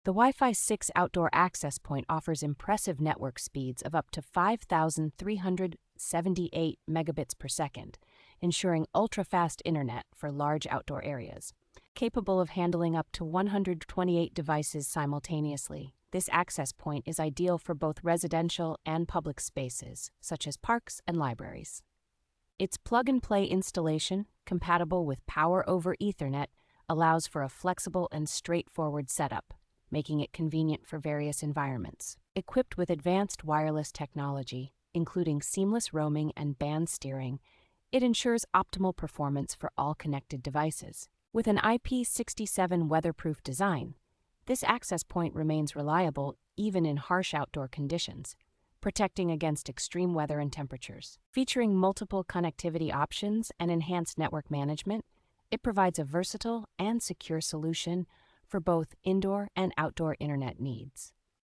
The Wi-Fi 6 outdoor access point offers impressive network speeds of up to 5,378 megabits per second, ensuring ultra-fast internet for large outdoor areas. Capable of handling up to 128 devices simultaneously, this access point is ideal for both residential and public spaces, such as parks and libraries. Its plug-and-play installation, compatible with Power over Ethernet, allows for a flexible and straightforward setup, making it convenient for various environments. Equipped with advanced wireless technology, including seamless roaming and band steering, it ensures optimal performance for all connected devices. With an IP67 weatherproof design, this access point remains reliable even in harsh outdoor conditions, protecting against extreme weather and temperatures. Featuring multiple connectivity options and enhanced network management, it provides a versatile and secure solution for both indoor and outdoor internet needs.